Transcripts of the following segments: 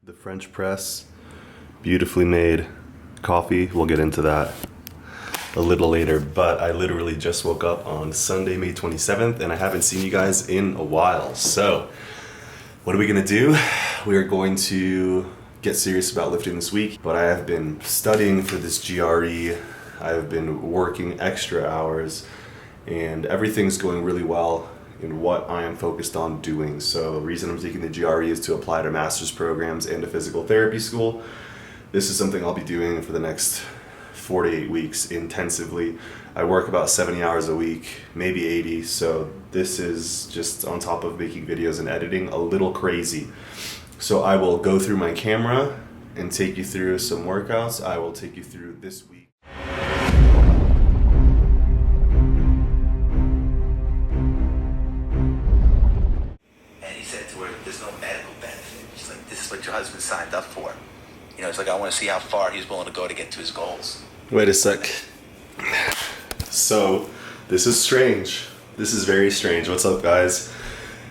The French press, beautifully made coffee. We'll get into that a little later, but I literally just woke up on Sunday, May 27th, and I haven't seen you guys in a while. So what are we gonna do? We are going to get serious about lifting this week, but I have been studying for this GRE. I have been working extra hours, and everything's going really well in what I am focused on doing. So the reason I'm taking the GRE is to apply to master's programs and to physical therapy school. This is something I'll be doing for the next 4 to 8 weeks intensively. I work about 70 hours a week, maybe 80, so this is just on top of making videos and editing, a little crazy. So I will go through my camera and take you through some workouts. I will take you through this week. What your husband signed up for. You know, it's like, I want to see how far he's willing to go to get to his goals. Wait a sec. So, this is strange. This is very strange. What's up, guys?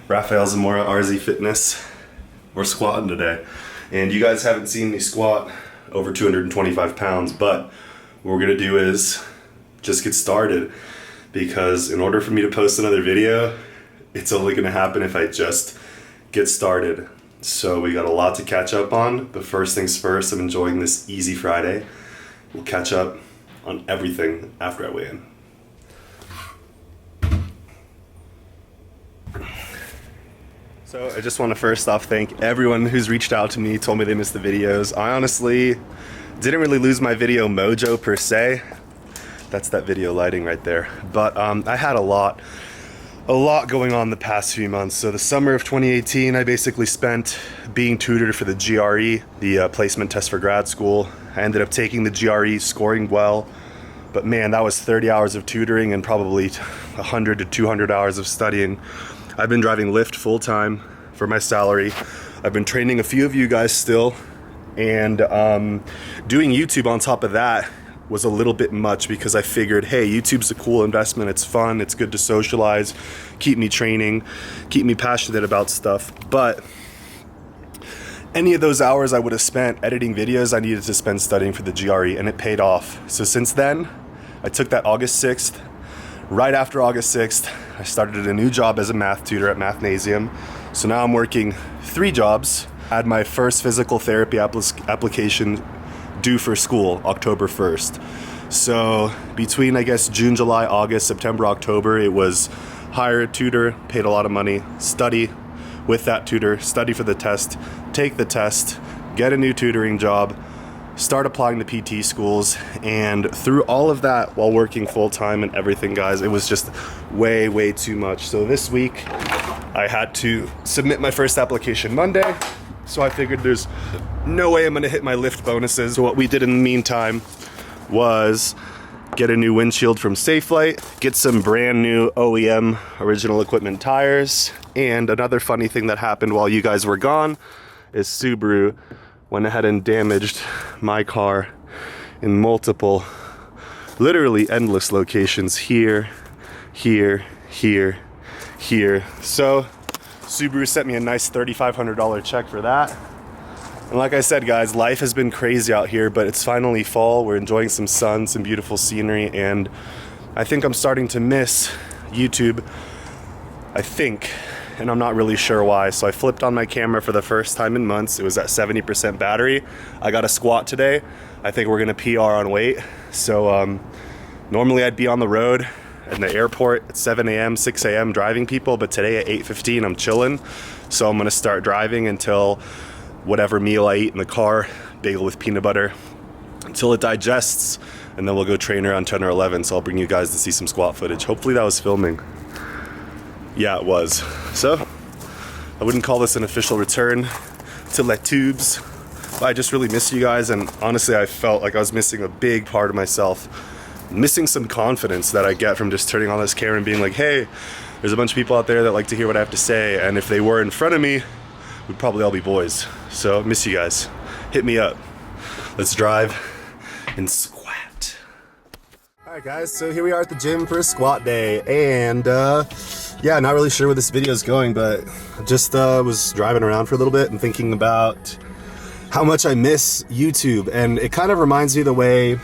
Rafael Zamora, RZ Fitness. We're squatting today. And you guys haven't seen me squat over 225 pounds, but what we're gonna do is just get started, because in order for me to post another video, it's only gonna happen if I just get started. So we got a lot to catch up on, but first things first, I'm enjoying this easy Friday. We'll catch up on everything after I weigh in. So I just want to first off thank everyone who's reached out to me, told me they missed the videos. I honestly didn't really lose my video mojo per se. That's that video lighting right there. But I had a lot going on the past few months. So the summer of 2018, I basically spent being tutored for the GRE, the placement test for grad school. I ended up taking the GRE, scoring well, but man, that was 30 hours of tutoring and probably 100 to 200 hours of studying. I've been driving Lyft full time for my salary. I've been training a few of you guys still, and doing YouTube on top of that was a little bit much, because I figured, hey, YouTube's a cool investment, it's fun, it's good to socialize, keep me training, keep me passionate about stuff, but any of those hours I would have spent editing videos, I needed to spend studying for the GRE, and it paid off. So since then, I took that August 6th. Right after August 6th, I started a new job as a math tutor at Mathnasium. So now I'm working 3 jobs. I had my first physical therapy application due for school October 1st. So between, I guess, June, July, August, September, October, it was hire a tutor, paid a lot of money, study with that tutor, study for the test, take the test, get a new tutoring job, start applying to PT schools. And through all of that while working full-time and everything, guys, it was just way too much. So this week I had to submit my first application Monday. So I figured there's no way I'm gonna hit my lift bonuses. So what we did in the meantime was get a new windshield from Safelite, get some brand new OEM original equipment tires, and another funny thing that happened while you guys were gone is Subaru went ahead and damaged my car in multiple, literally endless locations here. So Subaru sent me a nice $3,500 check for that. And like I said, guys, life has been crazy out here, but it's finally fall. We're enjoying some sun, some beautiful scenery, and I think I'm starting to miss YouTube. I think, and I'm not really sure why. So I flipped on my camera for the first time in months. It was at 70% battery. I got a squat today. I think we're gonna PR on weight. So normally I'd be on the road in the airport at 7 a.m., 6 a.m. driving people, but today at 8:15 I'm chilling. So I'm gonna start driving until whatever meal I eat in the car, bagel with peanut butter, until it digests, and then we'll go train around 10 or 11. So I'll bring you guys to see some squat footage. Hopefully that was filming. Yeah, it was. So I wouldn't call this an official return to Les Tubes, but I just really miss you guys, and honestly I felt like I was missing a big part of myself. Missing some confidence that I get from just turning on this camera and being like, hey, there's a bunch of people out there that like to hear what I have to say, and if they were in front of me, we'd probably all be boys. So miss you guys. Hit me up. Let's drive and squat. All right, guys, so here we are at the gym for a squat day, and yeah, not really sure where this video is going, but I just was driving around for a little bit and thinking about how much I miss YouTube. And it kind of reminds me the way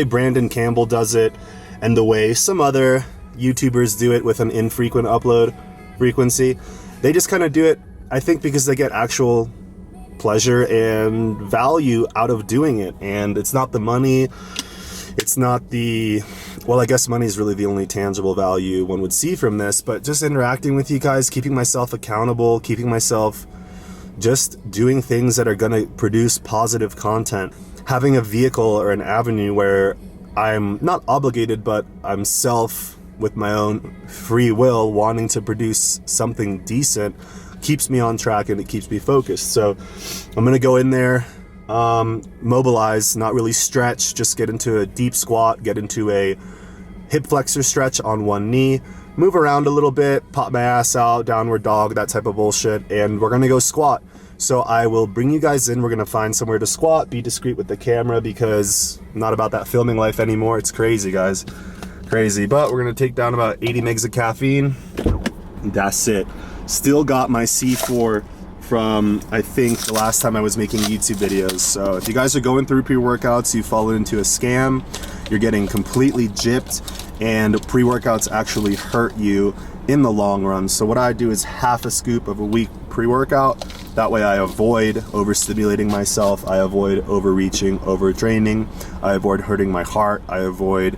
Brandon Campbell does it, and the way some other YouTubers do it with an infrequent upload frequency. They just kind of do it, I think, because they get actual pleasure and value out of doing it. And it's not the money, it's not the, well, I guess money is really the only tangible value one would see from this, but just interacting with you guys, keeping myself accountable, keeping myself just doing things that are going to produce positive content, having a vehicle or an avenue where I'm not obligated, but I'm with my own free will, wanting to produce something decent, keeps me on track and it keeps me focused. So I'm going to go in there, mobilize, not really stretch, just get into a deep squat, get into a hip flexor stretch on one knee, move around a little bit, pop my ass out, downward dog, that type of bullshit, and we're gonna go squat. So I will bring you guys in, we're gonna find somewhere to squat, be discreet with the camera because I'm not about that filming life anymore. It's crazy, guys, crazy. But we're gonna take down about 80 megs of caffeine. That's it. Still got my C4 from, I think, the last time I was making YouTube videos. So if you guys are going through pre-workouts, you fallen into a scam, you're getting completely gypped, and pre-workouts actually hurt you in the long run. So what I do is half a scoop of a week pre-workout. That way I avoid overstimulating myself, I avoid overreaching, overtraining, I avoid hurting my heart, I avoid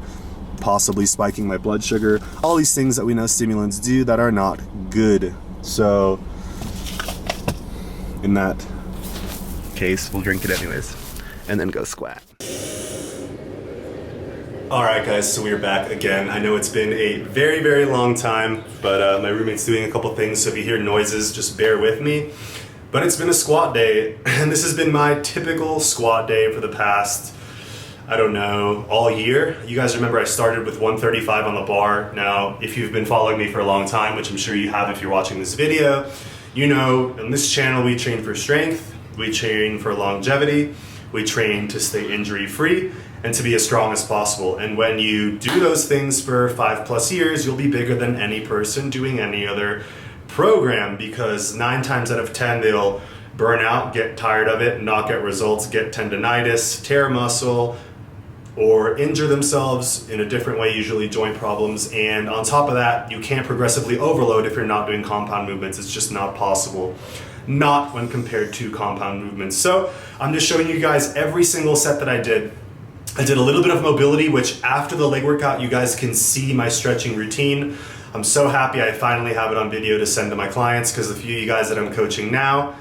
possibly spiking my blood sugar, all these things that we know stimulants do that are not good. So in that case, we'll drink it anyways and then go squat. Alright guys, so we're back again. I know it's been a very, very long time, but my roommate's doing a couple things, so if you hear noises, just bear with me. But it's been a squat day, and this has been my typical squat day for the past, I don't know, all year. You guys remember I started with 135 on the bar. Now, if you've been following me for a long time, which I'm sure you have if you're watching this video, you know on this channel we train for strength, we train for longevity, we train to stay injury-free, and to be as strong as possible. And when you do those things for 5+ years, you'll be bigger than any person doing any other program, because 9 times out of 10 they'll burn out, get tired of it, not get results, get tendonitis, tear muscle, or injure themselves in a different way, usually joint problems. And on top of that, you can't progressively overload if you're not doing compound movements. It's just not possible. Not when compared to compound movements. So I'm just showing you guys every single set that I did. I did a little bit of mobility, which after the leg workout, you guys can see my stretching routine. I'm so happy I finally have it on video to send to my clients, because the few of you guys that I'm coaching now,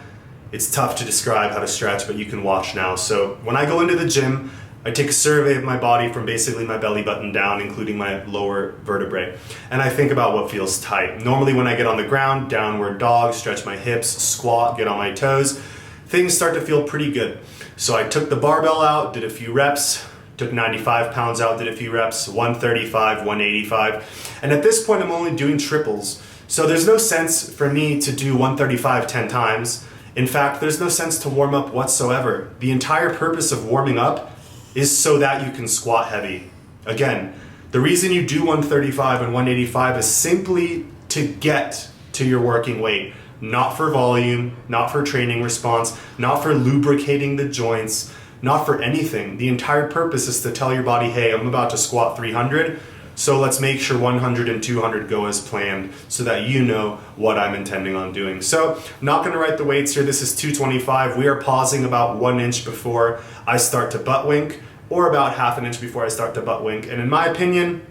it's tough to describe how to stretch, but you can watch now. So when I go into the gym, I take a survey of my body from basically my belly button down, including my lower vertebrae. And I think about what feels tight. Normally when I get on the ground, downward dog, stretch my hips, squat, get on my toes, things start to feel pretty good. So I took the barbell out, did a few reps, took 95 pounds out, did a few reps, 135, 185. And at this point, I'm only doing triples. So there's no sense for me to do 135 10 times. In fact, there's no sense to warm up whatsoever. The entire purpose of warming up is so that you can squat heavy. Again, the reason you do 135 and 185 is simply to get to your working weight. Not for volume, not for training response, not for lubricating the joints, not for anything. The entire purpose is to tell your body, hey, I'm about to squat 300, so let's make sure 100 and 200 go as planned so that you know what I'm intending on doing. So I'm not gonna write the weights here. This is 225. We are pausing about 1 inch before I start to butt wink, or about ½ inch before I start to butt wink. And in my opinion,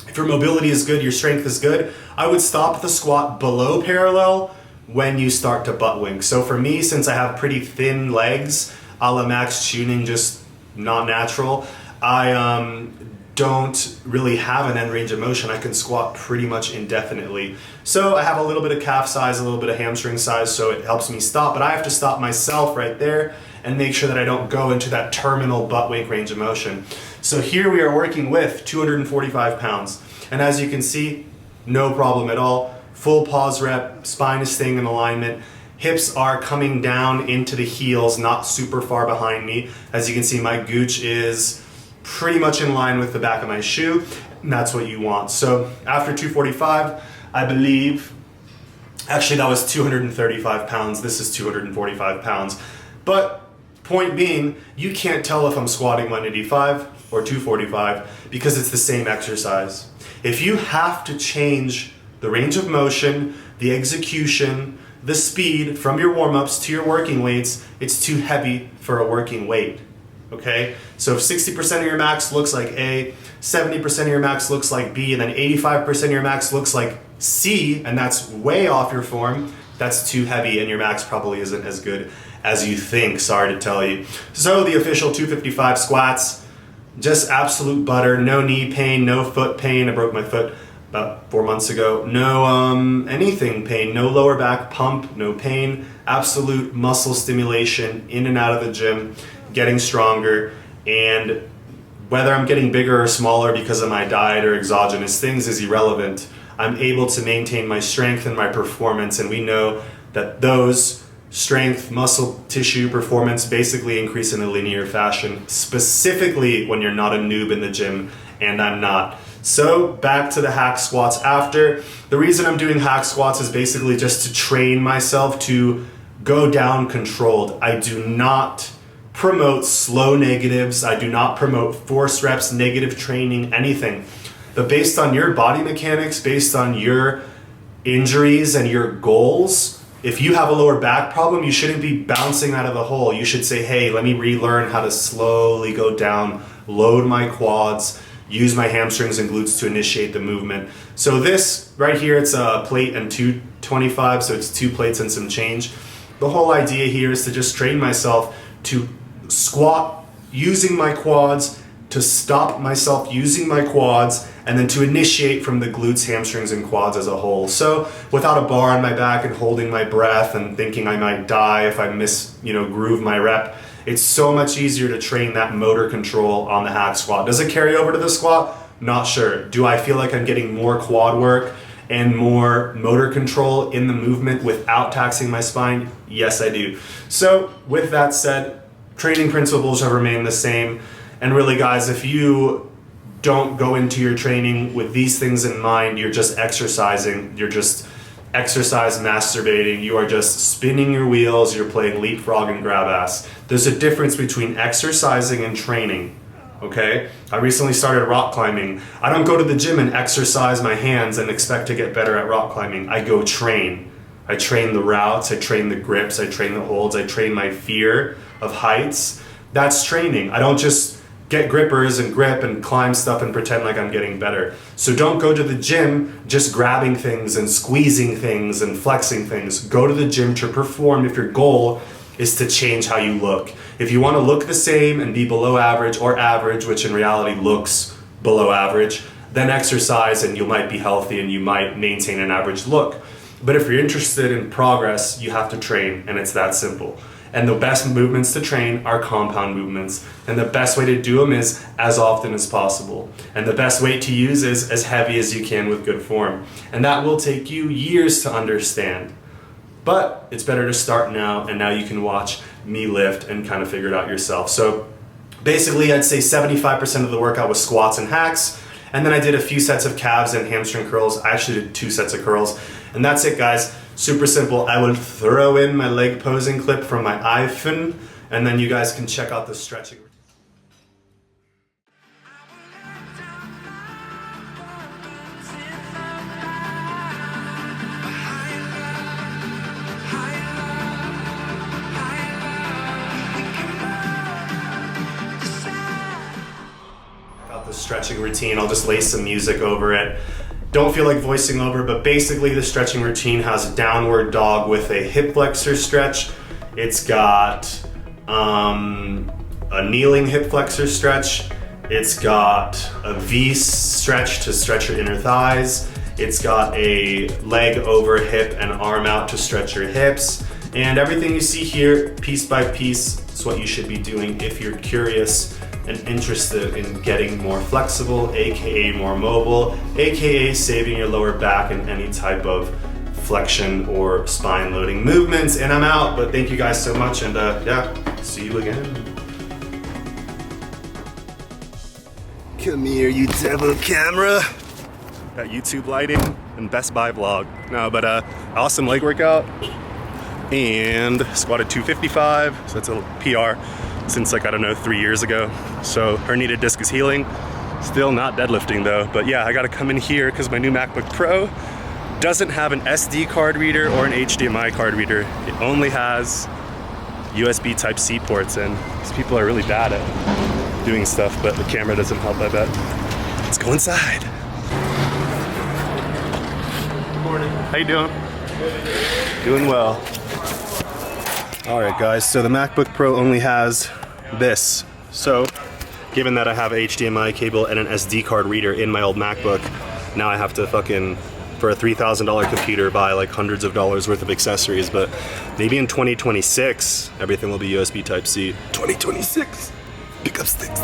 if your mobility is good, your strength is good, I would stop the squat below parallel when you start to butt wink. So for me, since I have pretty thin legs, a la Max Tuning, just not natural, I don't really have an end range of motion. I can squat pretty much indefinitely. So I have a little bit of calf size, a little bit of hamstring size, so it helps me stop, but I have to stop myself right there and make sure that I don't go into that terminal butt wink range of motion. So here we are working with 245 pounds. And as you can see, no problem at all. Full pause rep, spine is staying in alignment. Hips are coming down into the heels, not super far behind me. As you can see, my gooch is pretty much in line with the back of my shoe, and that's what you want. So after 245, I believe, actually that was 235 pounds, this is 245 pounds. But point being, you can't tell if I'm squatting 185 or 245 because it's the same exercise. If you have to change the range of motion, the execution, the speed from your warm-ups to your working weights, it's too heavy for a working weight. Okay? So if 60% of your max looks like A, 70% of your max looks like B, and then 85% of your max looks like C, and that's way off your form, that's too heavy and your max probably isn't as good as you think, sorry to tell you. So the official 255 squats, just absolute butter, no knee pain, no foot pain. I broke my foot about 4 months ago. No anything pain, no lower back pump, no pain, absolute muscle stimulation in and out of the gym, getting stronger. And whether I'm getting bigger or smaller because of my diet or exogenous things is irrelevant. I'm able to maintain my strength and my performance, and we know that those strength, muscle tissue, performance basically increase in a linear fashion, specifically when you're not a noob in the gym, and I'm not. So back to the hack squats after. The reason I'm doing hack squats is basically just to train myself to go down controlled. I do not promote slow negatives. I do not promote force reps, negative training, anything. But based on your body mechanics, based on your injuries and your goals, if you have a lower back problem, you shouldn't be bouncing out of the hole. You should say, hey, let me relearn how to slowly go down, load my quads, use my hamstrings and glutes to initiate the movement. So this right here, it's a plate and 225, so it's 2 plates and some change. The whole idea here is to just train myself to squat using my quads, to stop myself using my quads, and then to initiate from the glutes, hamstrings, and quads as a whole. So without a bar on my back and holding my breath and thinking I might die if I groove my rep, it's so much easier to train that motor control on the hack squat. Does it carry over to the squat? Not sure. Do I feel like I'm getting more quad work and more motor control in the movement without taxing my spine? Yes, I do. So with that said, training principles have remained the same. And really, guys, if you don't go into your training with these things in mind, you're just exercising, you're just exercise masturbating, you are just spinning your wheels, you're playing leapfrog and grab ass. There's a difference between exercising and training, okay? I recently started rock climbing. I don't go to the gym and exercise my hands and expect to get better at rock climbing. I go train. I train the routes, I train the grips, I train the holds, I train my fear of heights. That's training. I don't just get grippers and grip and climb stuff and pretend like I'm getting better. So don't go to the gym just grabbing things and squeezing things and flexing things. Go to the gym to perform if your goal is to change how you look. If you want to look the same and be below average or average, which in reality looks below average, then exercise and you might be healthy and you might maintain an average look. But if you're interested in progress, you have to train, and it's that simple. And the best movements to train are compound movements. And the best way to do them is as often as possible. And the best weight to use is as heavy as you can with good form. And that will take you years to understand. But it's better to start now, and now you can watch me lift and kind of figure it out yourself. So basically, I'd say 75% of the workout was squats and hacks. And then I did a few sets of calves and hamstring curls. I actually did 2 sets of curls. And that's it, guys. Super simple. I would throw in my leg posing clip from my iPhone, and then you guys can check out the stretching. Got the stretching routine. I'll just lay some music over it. Don't feel like voicing over, but basically the stretching routine has a downward dog with a hip flexor stretch. It's got a kneeling hip flexor stretch. It's got a V stretch to stretch your inner thighs. It's got a leg over hip and arm out to stretch your hips. And everything you see here, piece by piece, is what you should be doing if you're curious and interested in getting more flexible, aka more mobile, aka saving your lower back in any type of flexion or spine loading movements. And I'm out, but thank you guys so much, and yeah, see you again. Come here, you devil camera. Got YouTube lighting and Best Buy vlog. No, but awesome leg workout. and squatted 255, so that's a PR since like, I don't know, 3 years ago. So herniated disc is healing. Still not deadlifting though, but yeah, I gotta come in here because my new MacBook Pro doesn't have an SD card reader or an HDMI card reader. It only has USB Type-C ports, and these people are really bad at doing stuff, but the camera doesn't help, I bet. Let's go inside. Good morning. How you doing? Doing well. All right, guys, so the MacBook Pro only has this. So, given that I have a HDMI cable and an SD card reader in my old MacBook, now I have to fucking, for a $3,000 computer, buy like hundreds of dollars worth of accessories. But maybe in 2026, everything will be USB Type-C. 2026, pick up sticks.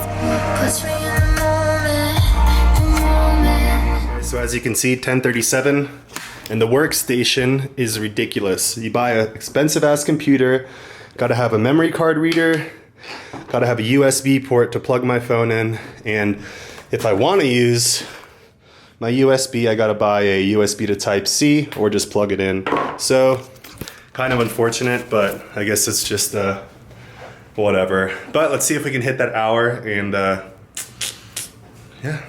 So as you can see, 1037, and the workstation is ridiculous. You buy an expensive ass computer, gotta have a memory card reader, gotta have a USB port to plug my phone in, and if I wanna use my USB, I gotta buy a USB to Type-C or just plug it in. So, kind of unfortunate, but I guess it's just whatever. But let's see if we can hit that hour, and yeah.